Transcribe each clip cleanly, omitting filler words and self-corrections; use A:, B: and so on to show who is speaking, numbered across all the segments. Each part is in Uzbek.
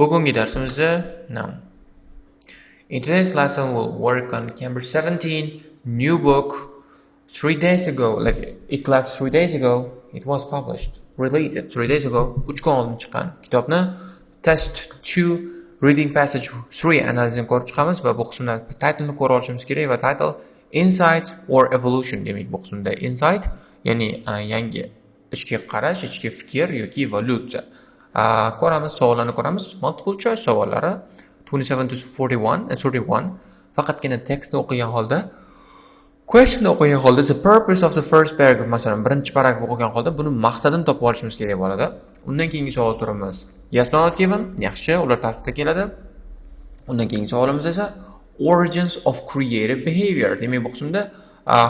A: Bugungi darsimizda now. In today's lesson, we'll work on Cambridge 17 new book. 3 days ago, like it left 3 days ago, it was published, released 3 days ago. 3 kun oldin chiqqan kitobni test 2 reading passage 3 analizini ko'rib chiqamiz va bu qismda titleni ko'rib olishimiz kerak va title insight or evolution demak bu qismda insight ya'ni yangi ichki qarash, ichki fikr yoki evolyutsiya. Ko'ramiz, savollarni ko'ramiz. Multiple choice savollari 27 to 31. Faqatgina tekstni o'qigan holda, question o'qigan holda, the purpose of the first paragraph, masalan, birinchi paragraf o'qigan holda buni maqsadini topib olishimiz kerak bo'ladi. Undan keyingi savol turimiz yes or not given, yaxshi, ular tartibda keladi. Undan keyingi savolimiz esa origins of creative behavior. Demak, bu qismda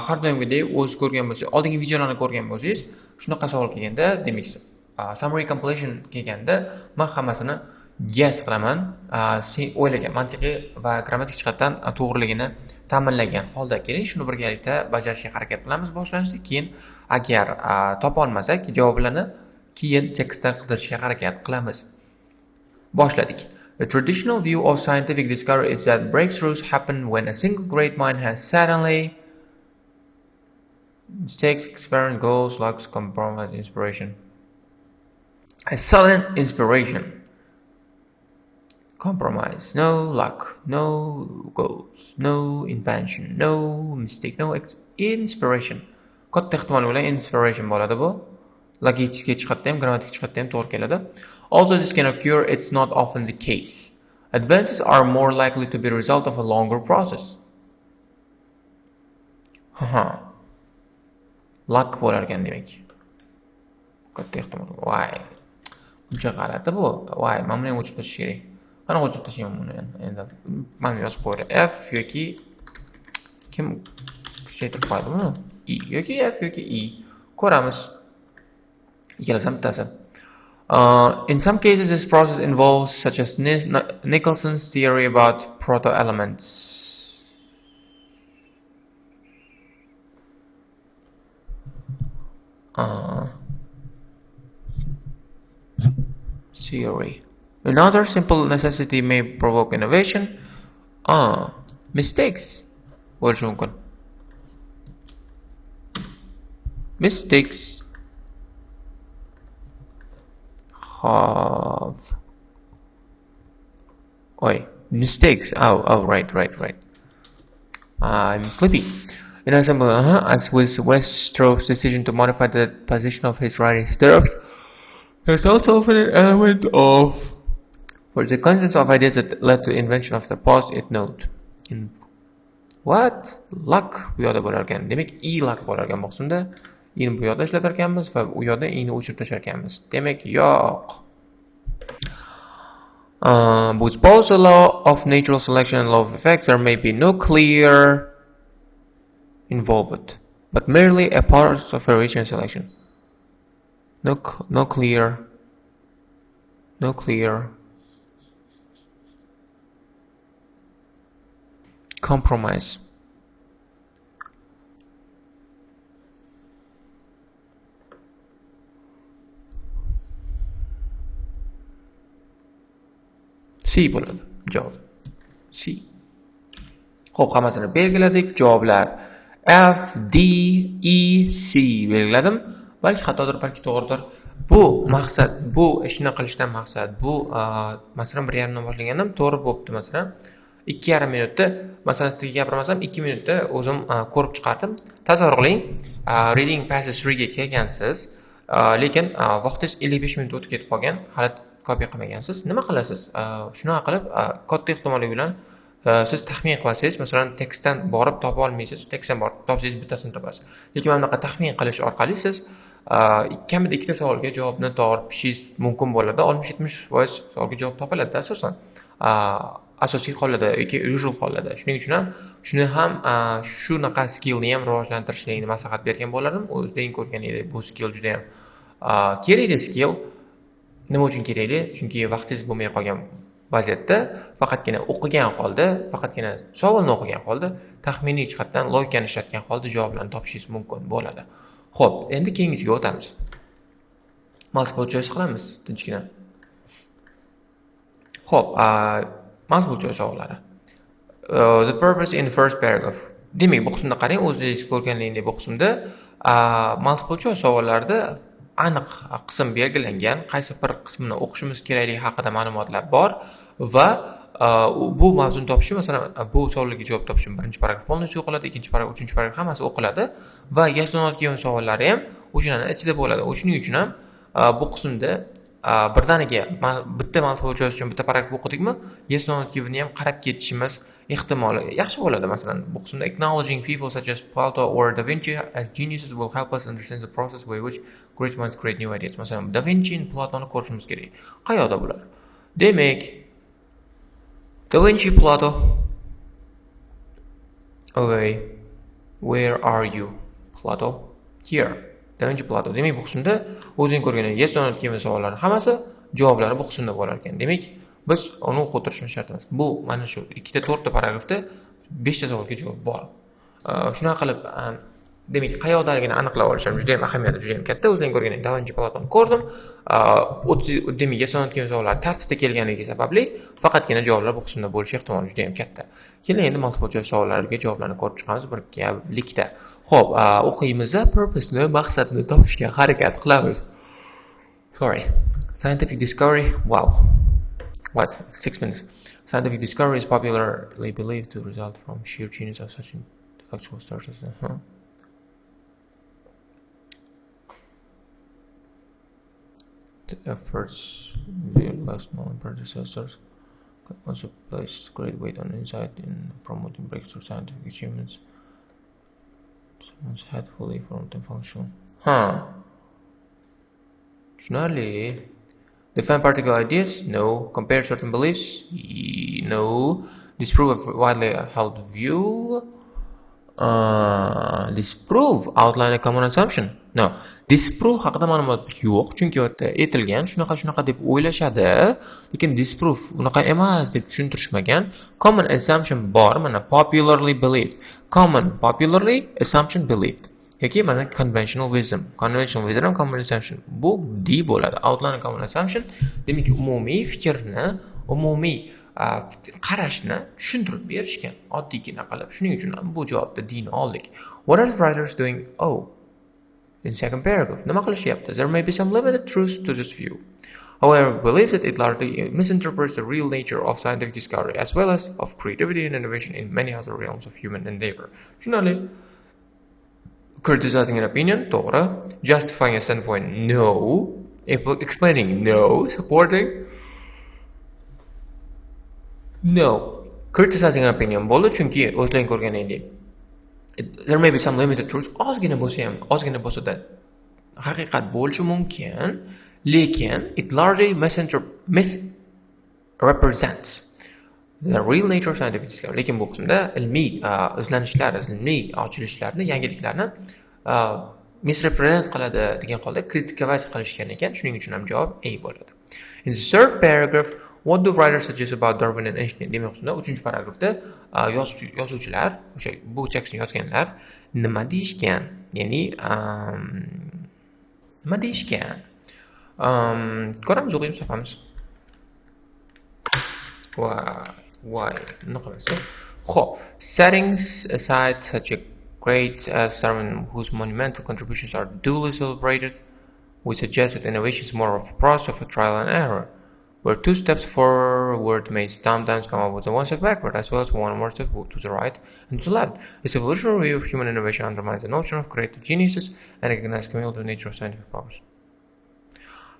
A: har doimgidek o'z ko'rgan bo'lsangiz, oldingi videolarni ko'rgan bo'lsangiz, shunaqa savol kelganda, demak, summary completion kelganda men hammasini yes qilaman. Sen o'ylagan, mantiqiy va grammatik jihatdan to'g'riligini ta'minlagan holda keling. Shuni birgalikda bajarishga harakat qilamiz boshlanishda. Keyin agar topa olmasak, javoblarni keyin tekstdan qidirishga harakat qilamiz. Boshladik. The traditional view of scientific discovery is that breakthroughs happen when a single great mind has suddenly mistakes, experiment, goals, lucks, compromise, inspiration. A sudden inspiration. Compromise. No luck. No goals. No invention. No mistake. No inspiration. Katta ehtimol bilan inspiration bo'ladi bu. Logik jihatdan ham, grammatik jihatdan ham to'g'ri keladi. Although this can occur, it's not often the case. Advances are more likely to be a result of a longer process. Luck bo'lar ekan demak. Katta ehtimol. Why? Buncha g'alati bu. Why? Mana buni ham o'chirib tashlash kerak. Qani o'chirib tashlayman buni endi. Mana yozib qo'ydi. F yoki kim kuchaytirib qo'ydi buni? E yoki F yoki E. Ko'ramiz. Ikkalasam bittasi. In some cases, this process involves, such as Nicholson's theory about proto-elements. Theory. Another simple necessity may provoke innovation. Mistakes. Bo'lishi mumkin. Mistakes have mistakes. Right. I'm sleepy. In example, as with Westrope's decision to modify the position of his riding stirrups, there's also often an element of for the constants of ideas that led to the invention of the post-it note. In what? Luck bu yoqda bo'lar ekan. Demak, luck bo'lar ekan bu qismda. Ini bu yoqda ishlatar ekanmiz va u yoqda ini o'chirib tashlar ekanmiz. Demak, yo'q. With both the law of natural selection and law of effects, there may be no clear involved, but merely a part of variation selection. No clear compromise. C bo'ladi javob. C. Xo'p, hammasini belgiladik. Javoblar F, D, E, C belgiladim. Balki xatodir, balki to'g'ridir. Bu maqsad, bu ishni qilishdan maqsad. Bu masalan 1:30 dan boshlagandim, to'g'ri bo'libdi masalan. 2,5 minutda, masalan sizga gapirmasam 2 minutda o'zim ko'rib chiqardim. Tasavvur qiling, reading passage 3 ga kelgansiz, lekin vaqtingiz 55 minut o'tib ketib qolgan, hali kopiya qilmagansiz. Nima qilasiz? Shunaqa qilib, katta ehtimollik bilan siz taxmin qilasiz, masalan tekstdan borib topa olmaysiz, tekstdan borib topsangiz bittasini topasiz. Lekin mana bunaqa taxmin qilish orqali siz kamida ikkita savolga javobni topishingiz mumkin bo'ladi. 60-70% savolga javob topiladi asosan. Asosiy hollarda yoki usual hollarda. Shuning uchun ham shuni ham shunaqa skillni ham rivojlantirishni maslahat bergan bo'lardim. O'zing ko'rgan edi, bu skill juda ham kerakli skill. Nima uchun kerakli? Chunki vaqtingiz bo'lmay qolgan vaziyatda faqatgina o'qigan holda, faqatgina savolni o'qigan holda, taxminiy jihatdan logikani ishlatgan holda javoblarni topishingiz mumkin bo'ladi. Xo'p, endi keyingisiga o'tamiz. Multiple choice qilamiz tinchgina. Xo'p, mazkur joy savollari. The purpose in the first paragraph. Demak, bu qismda qarang, o'zingiz ko'rganingdek bu qismda multiple choice savollarida aniq qism belgilangan, qaysi bir qismini o'qishimiz kerakligi haqida ma'lumotlar bor va bu mavzuni topishim, masalan, bu savollarga javob topishim birinchi paragraf polностью o'qiladi, ikkinchi paragraf, uchinchi paragraf hammasi o'qiladi va yaslanayotgan savollari ham o'shalarning ichida bo'ladi. Shuning uchun ham bu qismda birdaniga bitta multiple choice uchun bitta paragraf o'qidikmi, yaslanayotganini ham qarab ketishimiz ehtimoli yaxshi bo'ladi. Masalan, bu qismda acknowledging people such as Plato or Da Vinci as geniuses will help us understand the process by which great minds create new ideas. Masalan, Da Vinci, Platoni ko'rishimiz kerak. Qayoqda bular? Demak, Da Vinci, Plato. Okay. Where are you? Plato. Here. Da Vinci, Plato. Demak, bu qismda o'zing ko'rgan yaslanayotgan savollarning hammasi javoblari bu qismda bo'lar ekan. Demak, biz uni o'qib o'tirishimiz shart emas. Bu mana shu 2-4 ta paragrafda 5 ta savolga javob bor. Shuna qilib, demak, qayoqdaligini aniqlab olishim juda ham ahamiyati juda ham katta. O'zing ko'rgan Da Vinci, Platoni ko'rdim. 30 demak, yaslanayotgan savollar tartibda kelganligi sababli faqatgina javoblar bu qismda bo'lishi ehtimoli juda ham katta. Keling, endi multiple choice savollariga javoblarni ko'rib chiqamiz birgalikda. Xo'p, o'qiymiz, purpose-ni, maqsadni topishga harakat qilamiz. Sorry. Scientific discovery. Wow. What? 6 minutes. Scientific discovery is popularly believed to result from sheer genius of such intellectual sources. The efforts of their last known predecessors could also place great weight on insight in promoting breakthrough scientific achievements. Someone's head fully formed and functional. Surely. Defend particular ideas? No. Compare certain beliefs? No. Disprove a widely held view? Disprove. Outline a common assumption? No. Disprove haqida ma'lumot yo'q, chunki u yerda aytilgan shunaqa deb o'ylashadi, lekin disprove unaqa emas deb tushuntirishmagan. Common assumption bor, mana popularly believed. Common, popularly, assumption believed. yoki mana conventional wisdom and common assumption. Bu D bo'ladi. Outline and common assumption demak umumiy fikrni, umumiy qarashni tushuntirib berishgan, oddiygina qilib. Shuning uchun ham bu javobda D'ni oldik. What are the writers doing? Oh, in second paragraph. Nima qilishyapti? There may be some limited truth to this view. However, we believe that it largely misinterprets the real nature of scientific discovery as well as of creativity and innovation in many other realms of human endeavor. Shunali criticizing an opinion, to'g'ri. Justifying a standpoint, no. Explaining, no. Supporting, no. Criticizing an opinion bo'ldi, chunki o'zlaring ko'rganingdek. There may be some limited truth. Ozgina bo'lsa-da haqiqat bo'lishi mumkin, lekin it largely misrepresents the real nature of scientific discovery. Lekin bu qismda ilmiy izlanishlar, ilmiy ochilishlarni, yangiliklarni misrepresent qiladi degan holda kritikovat qilishgan ekan. Shuning uchun ham javob A bo'ladi. In the third paragraph, what do writers suggest about Darwin and Einstein? Demak, 3-chi paragrafda yozuvchilar, o'sha bu tekstni yozganlar nima deyishgan? Ya'ni nima deyishgan? Ko'ramiz, o'qiymiz, topamiz. Why? Xo'p, setting aside such a great as Darwin, whose monumental contributions are duly celebrated, we suggest that innovation is more of a process of a trial and error, where 2 steps forward may sometimes come up with one step backward, as well as 1 more step to the right and to the left. This evolutionary view of human innovation undermines the notion of creative geniuses and recognizes cumulative nature of scientific progress.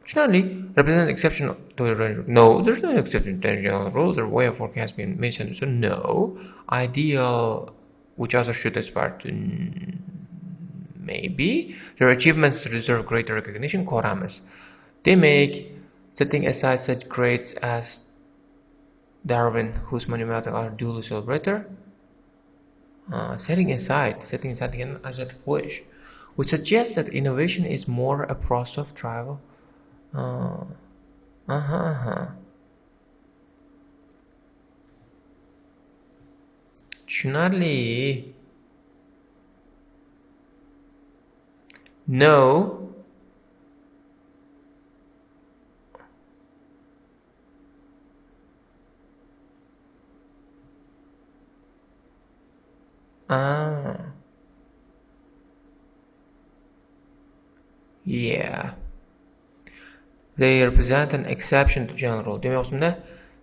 A: Traditionally, represent exception to the range. No, there's no exception to the general rule. The way of working has been misunderstood. No. Ideal, which others should aspire to. Maybe. Their achievements deserve greater recognition. Koramis. They make, setting aside such greats as Darwin, whose monumental are duly celebrated. Setting aside again as a wish. We suggest that innovation is more a process of trial. Tushunarli. No. Ah. Yeah. They represent an exception to general rule. Demak, shunda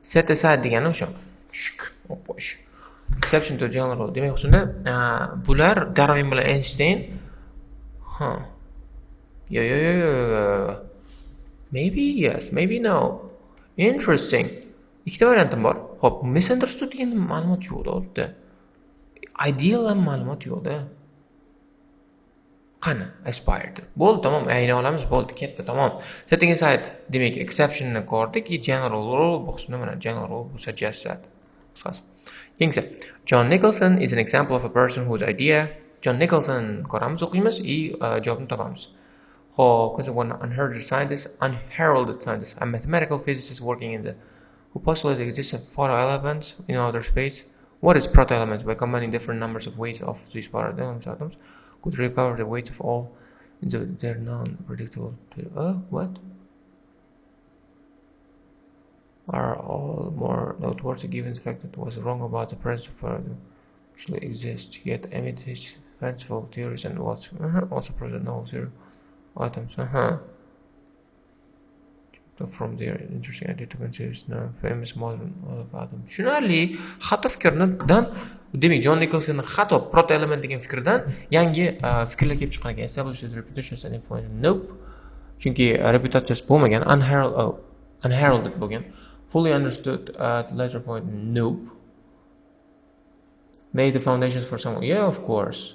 A: set aside degani o'sha. Exception to general rule. Demak, shunda bular Darwin bilan Einstein. Yo. Maybe yes, maybe no. Interesting. Ikkita variantim bor. Hop, misunderstood degan ma'lumot yo'qda o'tda. Ideal ham ma'lumot yo'qda. Qani, aspired. Bo'ldi, tamom, ayna olamiz, bo'ldi, katta, tamom. Setting aside, demak, exceptionni ko'rdik, general rule, bu qismda mana general rule suggests that. Qisqasi. Keyingisi, John Nicholson is an example of a person whose idea. John Nicholson ko'ramiz, o'qiymiz, javobni topamiz. Because one unheralded scientist, a mathematical physicist working in the who postulates the existence of proto-elements in outer space. What is proto-elements? By combining different numbers of weights of these proto-elements atoms, could recover the weights of all their non-predictable. What? Are all more noteworthy given the fact that it was wrong about the presence of actually exist, yet amid his fanciful theories and what's also present no zero atoms. From their interesting idea to consider the famous modern of atoms. Shunali xato fikrdan, demak, John Nicholson xato proto-element degan fikrdan yangi fikrlar kelib chiqqan ekan. Establishes reputations and influence. Nope. Chunki reputatsiyasi bo'lmagan, unheralded bo'lgan. Fully understood at the later point. Nope. Lay the foundations for someone. Yeah, of course.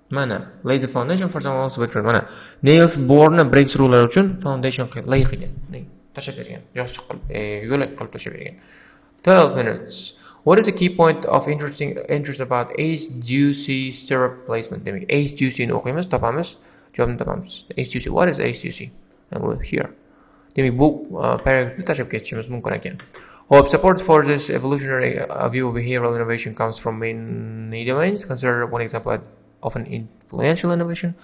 A: Mana, lays the foundation for someone else background. Mana, Niels Bohrni breakthroughlar uchun foundation lay qilgan. Tashab bergan. Yostiq qilib, yo'lak qilib tashab bergan. 12 minutes. What is the key point of interest about ace-juicy stirrup placement? Demak, ace-juicy ni o'qiymiz, topamiz, javobni topamiz. Ace-juicy. What is ace-juicy? And we're here. Demak, bu paragrafni tashab ketishimiz mumkin ekan. Hope support for this evolutionary view of behavioral innovation comes from many domains. Consider one example of an influential innovation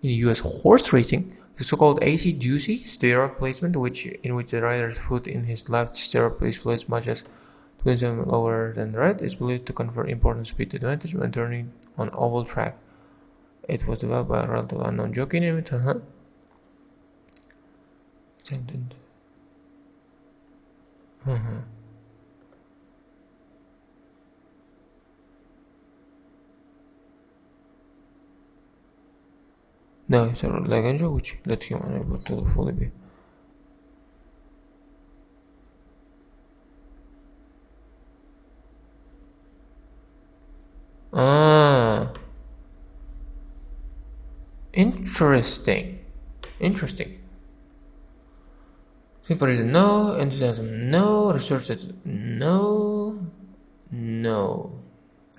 A: in US horse racing, the so-called AC-juicy stirrup placement, in which the rider's foot in his left stirrup is placed much as 20 cm lower than the right, is believed to confer important speed advantage when turning on oval track. It was developed by a relatively unknown jockey named No, it's a like which let him unable to fully be. Interesting. Simple reason no, enthusiasm no, research no.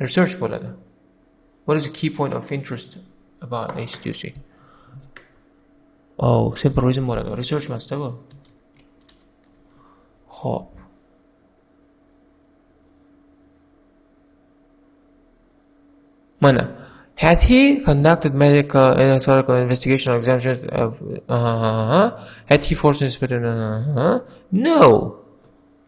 A: Research bo'ladi. What is the key point of interest about ace-juicy? Simple reason bo'ladi. Research emasda bu. Xo'p. Mana, had he conducted medical and historical investigation or examinations of had he forced an inspector? No.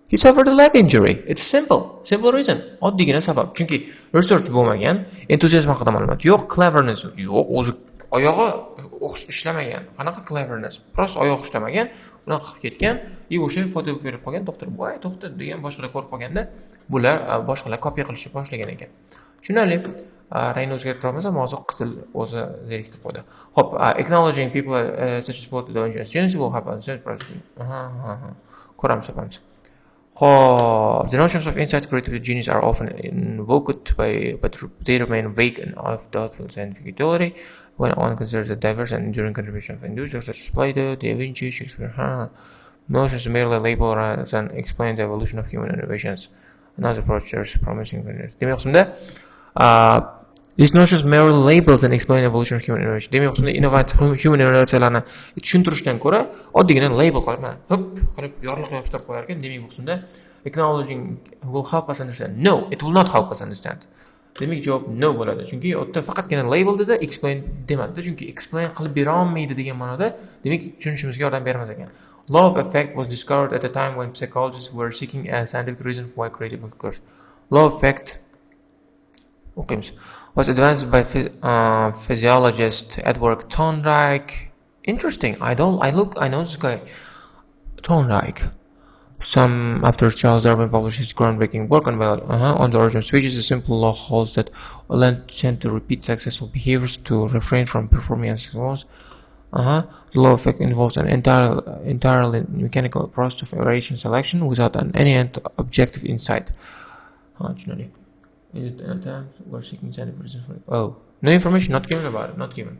A: He suffered a leg injury. It's simple reason. Oddiygina sabab. Chunki research bo'lmagan, entuziasm haqida ma'lumot yo'q, cleverness yo'q, o'zi oyog'i ishlamagan. Qanaqa cleverness? Prost oyoq ishlamagan, unaqa qilib ketgan, o'sha foto berib qolgan, doktor "Voy, to'xta" degan boshqalar ko'rib qolganda, bular boshqalar kopiya qilishni boshlagan ekan. Shunali rangni o'zgartirolmasa, hozir qizil o'zi zeriktirib qo'ydi. Hop, acknowledging people such as both the students will happen. Ko'ramiz. The notions of insight, creativity, genius are often invoked but they remain vague and of doubtful scientific utility when one considers the diverse and enduring contribution of individuals such as Plato, Da Vinci, Shakespeare. Notions merely label rather than explain the evolution of human innovations. Another approach is promising. Demak, shunda these notions merely labels and explain evolution of human innovation. Demak, shunda human innovatsiyalarni tushuntirishdan ko'ra oddiygina label qilib yorliq yopishtirib qo'yar ekan. Demak, bu shunda acknowledging will help us understand. No, it will not help us understand. Demak, javob no bo'ladi. Chunki u yerda faqatgina label dedi, explain demadi. Chunki explain qilib bera olmaydi degan ma'noda, demak, tushunishimizga yordam bermas ekan. Law of effect was discovered at a time when psychologists were seeking a scientific reason for why creativity occurs. Law of effect o'qiymiz. Was advanced by physiologist Edward Thorndike. Interesting. I know this guy. Thorndike. Some after Charles Darwin published his groundbreaking work on biology, on the origin of species, a simple law holds that all tend to repeat successful behaviors to refrain from performing as the law of effect involves an entirely mechanical process of variation selection without any objective insight. Is it an attempt? We're seeking scientific reasons for it. Oh, no information not given about it. Not given.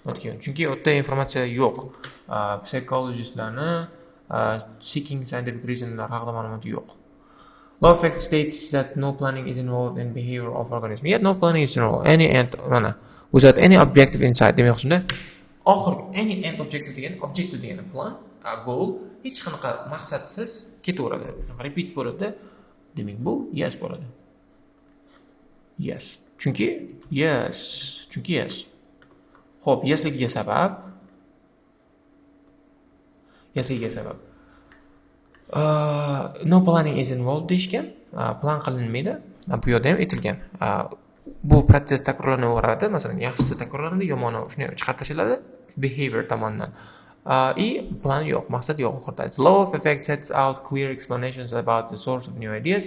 A: Chunki u yerda informatsiya yo'q. Psychologistlarni seeking scientific reasonlar haqida ma'lumot yo'q. Law of effect states that no planning is involved in behavior of organism. Yet no planning is involved. Without any objective insight. Demak, shunda any end objective degani plan, goal hech qanaqa maqsadsiz ketaveradi. Shunaqa repeat bo'ladi. Demak, bu yes bo'ladi. Yes. Chunki yes. Xo'p, yesligiga sabab no planning is involved deyishgan. Plan qilinmaydi. Bu yerda ham aytilgan. Bu proses takrorlanaveradi. Masalan, yaxshisi takrorlanadi, yomoni shuni chiqarib tashladi behavior tomonidan. Plan yo'q, maqsad yo'q oxirida. Its law of effect sets out clear explanations about the source of new ideas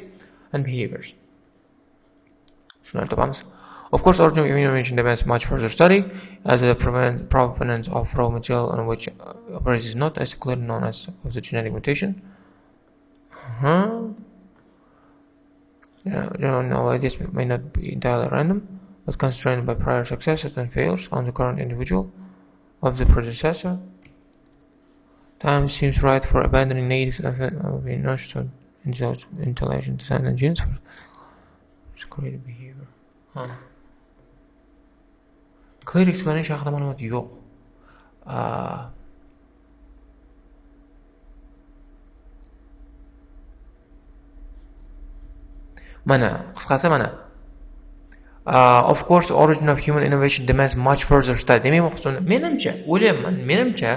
A: and behaviors. Shuni topamiz. Of course, origin of invention demands much further study, as the provenance of raw material on which operates is not as clearly known as of the genetic mutation. General ideas may not be entirely random, but constrained by prior successes and failures on the current individual of the predecessor. Time seems right for abandoning native notions of intelligent design and genes for creative behavior. Clear explanation haqida ma'lumot yo'q. Qisqasi mana. Of course, the origin of human innovation demands much further study. Demak, menimcha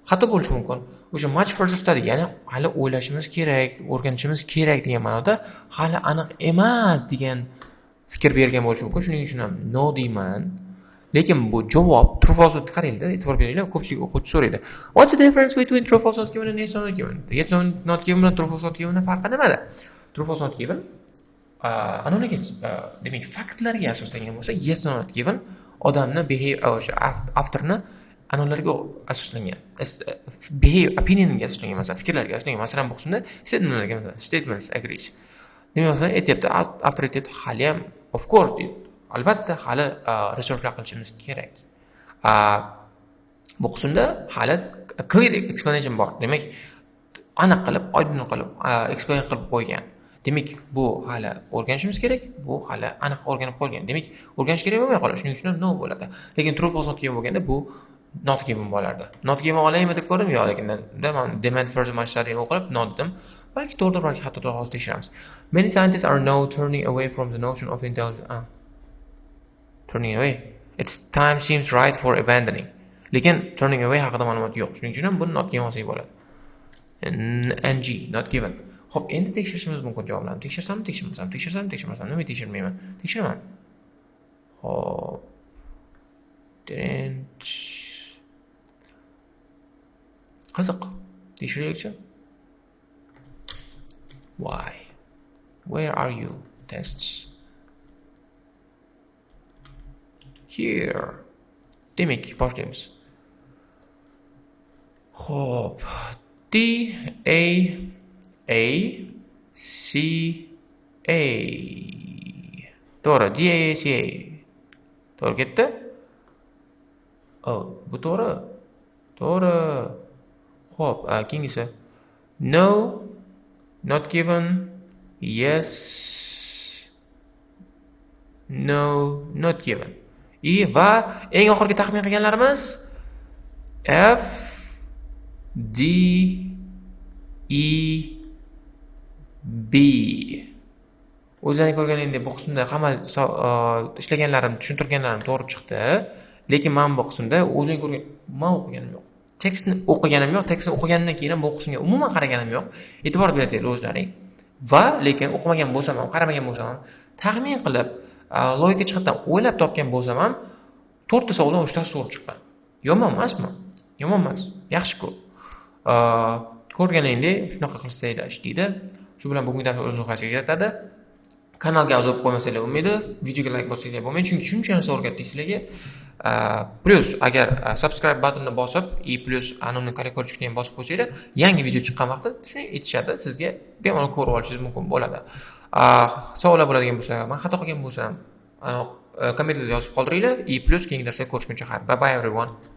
A: xato bo'lishi mumkin. O'sha much further study, ya'ni hali o'ylashimiz kerak, o'rganishimiz kerak degan ma'noda hali aniq emas degan fikr bergan bo'lishi mumkin. Shuning uchun ham no deyman. Lekin bu javob true false qarangda, e'tibor beringlar, ko'pchilik o'quvchi so'raydi. What's the difference between true false not given and yes not given? Yes not given bilan true false not given farqi nimada? True false not given demak faktlarga asoslangan bo'lsa, yes not given odamni behavior avtorni analarga asoslangan. Opinionga asoslangan, masalan, fikrlarga asoslangan. Masalan, bu qismda statements agrees. Demak, masalan, aytyapti autoritet hali ham of course deydi. Albatta hali researchlar qilishimiz kerak. Bu qismda hali clear explanation bor. Demak, aniq qilib, oydin qilib explain qilib qo'ygan. Demak, bu hali o'rganishimiz kerak, bu hali aniq o'rganib qolgan. Demak, o'rganish kerak bo'lmay qoladi. Shuning uchun no bo'ladi. Lekin true false not given bo'lganda bu not given bo'lardi. Not given olaymi deb ko'rdim, yo'q, lekin demand further much study o'qib no dedim. Balki to'g'ridir, balki xatodir, hozir tekshiramiz. Many scientists are now turning away from the notion of intelligence. Turning away. Its time seems right for abandoning. Lekin turning away haqida ma'lumot yo'q. Shuning uchun ham buni not given olsak bo'ladi. NG not given. Xo'p, endi tekshirishimiz mumkin javoblarni. Tekshirsammi, tekshirmasam. Nima tekshirmayman? Tekshiraman. Xo'p. Qiziq. Tekshiraylikchi. Why? Where are you? Tests. Here. Demak, boshlaymiz. Xo'p. DAACA. To'g'ri, DAACA. To'g'ri ketdi? Bu to'g'ri. To'g'ri. Xo'p, keyingisi. No, not given. Yes. No, not given. Va eng oxirgi taxmin qilganlarimiz F D E B. O'zlaring ko'rganingdek bu qismda hamma ishlaganlarim, tushuntirganlarim to'g'ri chiqdi. Lekin men bu qismda o'zlaring o'qiganim yo'q. Tekstni o'qiganim yo'q. Tekstni o'qiganimdan keyin bu qismga umuman qaraganim yo'q. E'tibor beringlar o'zlaring. Va lekin o'qimagan bo'lsam ham, qaramagan bo'lsam ham taxmin qilib logika jihatdan o'ylab topgan bo'lsam ham 4 ta savoldan 3 tasi to'g'ri chiqqan. Yomon emasmi? Yomon emas. Yaxshi-ku. Ko'rganingdek shunaqa qilsanglar deydi. Shu bilan bugungi dars o'z nihoyasiga yetadi. Kanalga a'zo bo'lmasanglar bo'lmaydi, videoga like bossanglar bo'lmaydi, chunki shuncha narsa o'rgatdik sizlarga. Plus agar subscribe buttonini bosib, plus anonni колокольчикni ham bosib qo'ysanglar, yangi video chiqqan vaqtda shuni aytishadi, sizga bemalol ko'rib olishingiz mumkin bo'ladi. Savollar bo'ladigan bo'lsa, men xato qilgan bo'lsam, kommentariyada yozib qoldiringlar. Plus keyingi darsda ko'rishguncha xayr. Bye bye everyone.